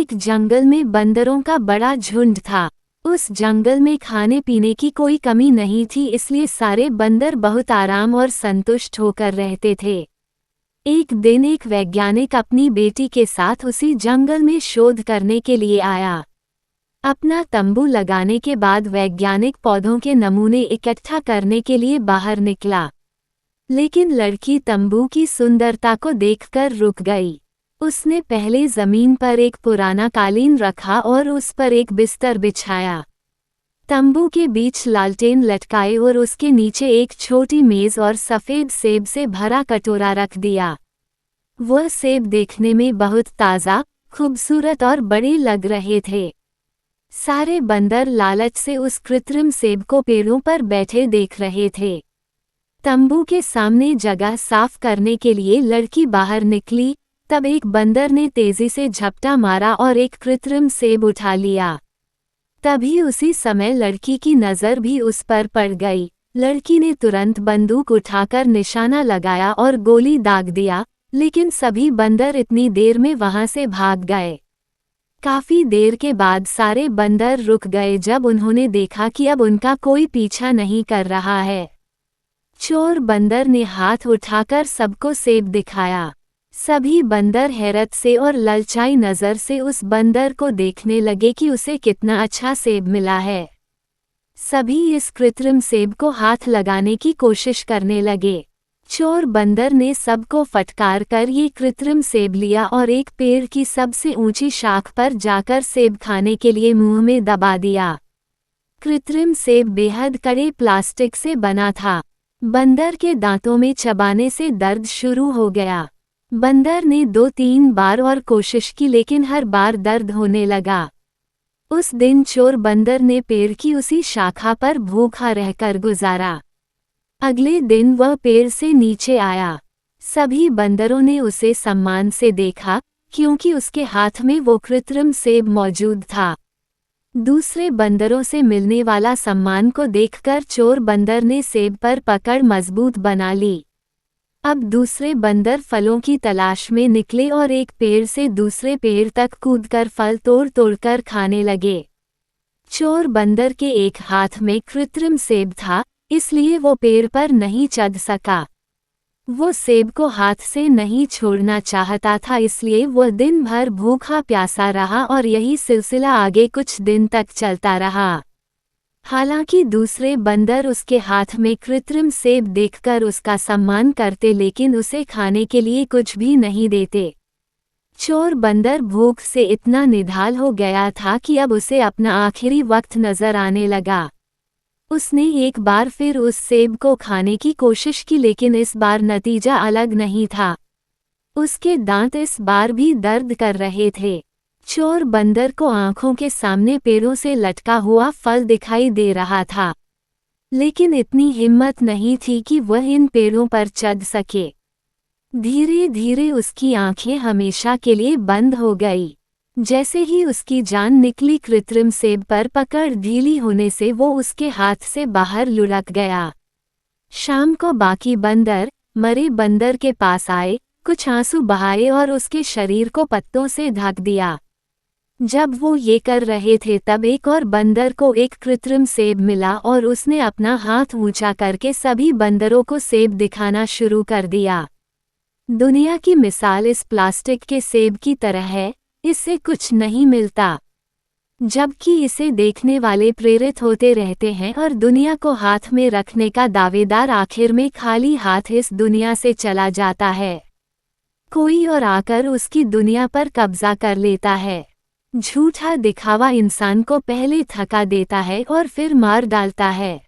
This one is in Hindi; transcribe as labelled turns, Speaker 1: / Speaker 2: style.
Speaker 1: एक जंगल में बंदरों का बड़ा झुंड था। उस जंगल में खाने पीने की कोई कमी नहीं थी, इसलिए सारे बंदर बहुत आराम और संतुष्ट होकर रहते थे। एक दिन एक वैज्ञानिक अपनी बेटी के साथ उसी जंगल में शोध करने के लिए आया। अपना तंबू लगाने के बाद वैज्ञानिक पौधों के नमूने इकट्ठा करने के लिए बाहर निकला। लेकिन लड़की तंबू की सुंदरता को देखकर रुक गई। उसने पहले जमीन पर एक पुराना कालीन रखा और उस पर एक बिस्तर बिछाया। तंबू के बीच लालटेन लटकाए और उसके नीचे एक छोटी मेज और सफ़ेद सेब से भरा कटोरा रख दिया। वह सेब देखने में बहुत ताज़ा, खूबसूरत और बड़े लग रहे थे। सारे बंदर लालच से उस कृत्रिम सेब को पेड़ों पर बैठे देख रहे थे। तंबू के सामने जगह साफ करने के लिए लड़की बाहर निकली, तब एक बंदर ने तेजी से झपटा मारा और एक कृत्रिम सेब उठा लिया। तभी उसी समय लड़की की नज़र भी उस पर पड़ गई। लड़की ने तुरंत बंदूक उठाकर निशाना लगाया और गोली दाग दिया, लेकिन सभी बंदर इतनी देर में वहां से भाग गए। काफी देर के बाद सारे बंदर रुक गए जब उन्होंने देखा कि अब उनका कोई पीछा नहीं कर रहा है। चोर बंदर ने हाथ उठाकर सबको सेब दिखाया। सभी बंदर हैरत से और ललचाई नज़र से उस बंदर को देखने लगे कि उसे कितना अच्छा सेब मिला है। सभी इस कृत्रिम सेब को हाथ लगाने की कोशिश करने लगे। चोर बंदर ने सबको फटकार कर ये कृत्रिम सेब लिया और एक पेड़ की सबसे ऊंची शाख पर जाकर सेब खाने के लिए मुंह में दबा दिया। कृत्रिम सेब बेहद कड़े प्लास्टिक से बना था। बंदर के दांतों में चबाने से दर्द शुरू हो गया। बंदर ने 2-3 बार और कोशिश की, लेकिन हर बार दर्द होने लगा। उस दिन चोर बंदर ने पेड़ की उसी शाखा पर भूखा रहकर गुजारा। अगले दिन वह पेड़ से नीचे आया। सभी बंदरों ने उसे सम्मान से देखा, क्योंकि उसके हाथ में वो कृत्रिम सेब मौजूद था। दूसरे बंदरों से मिलने वाला सम्मान को देखकर चोर बंदर ने सेब पर पकड़ मजबूत बना ली। अब दूसरे बंदर फलों की तलाश में निकले और एक पेड़ से दूसरे पेड़ तक कूदकर फल तोड़ तोड़कर खाने लगे। चोर बंदर के एक हाथ में कृत्रिम सेब था, इसलिए वो पेड़ पर नहीं चढ़ सका। वो सेब को हाथ से नहीं छोड़ना चाहता था, इसलिए वो दिन भर भूखा प्यासा रहा और यही सिलसिला आगे कुछ दिन तक चलता रहा। हालांकि दूसरे बंदर उसके हाथ में कृत्रिम सेब देखकर उसका सम्मान करते, लेकिन उसे खाने के लिए कुछ भी नहीं देते। चोर बंदर भूख से इतना निढाल हो गया था कि अब उसे अपना आखिरी वक्त नजर आने लगा। उसने एक बार फिर उस सेब को खाने की कोशिश की, लेकिन इस बार नतीजा अलग नहीं था। उसके दांत इस बार भी दर्द कर रहे थे। चोर बंदर को आंखों के सामने पेड़ों से लटका हुआ फल दिखाई दे रहा था, लेकिन इतनी हिम्मत नहीं थी कि वह इन पेड़ों पर चढ़ सके। धीरे धीरे उसकी आंखें हमेशा के लिए बंद हो गई। जैसे ही उसकी जान निकली, कृत्रिम सेब पर पकड़ ढीली होने से वो उसके हाथ से बाहर लुढ़क गया। शाम को बाकी बंदर मरे बंदर के पास आए, कुछ आंसू बहाए और उसके शरीर को पत्तों से ढक दिया। जब वो ये कर रहे थे तब एक और बंदर को एक कृत्रिम सेब मिला और उसने अपना हाथ ऊंचा करके सभी बंदरों को सेब दिखाना शुरू कर दिया। दुनिया की मिसाल इस प्लास्टिक के सेब की तरह है, इससे कुछ नहीं मिलता, जबकि इसे देखने वाले प्रेरित होते रहते हैं और दुनिया को हाथ में रखने का दावेदार आखिर में खाली हाथ इस दुनिया से चला जाता है। कोई और आकर उसकी दुनिया पर कब्जा कर लेता है। झूठा दिखावा इंसान को पहले थका देता है और फिर मार डालता है।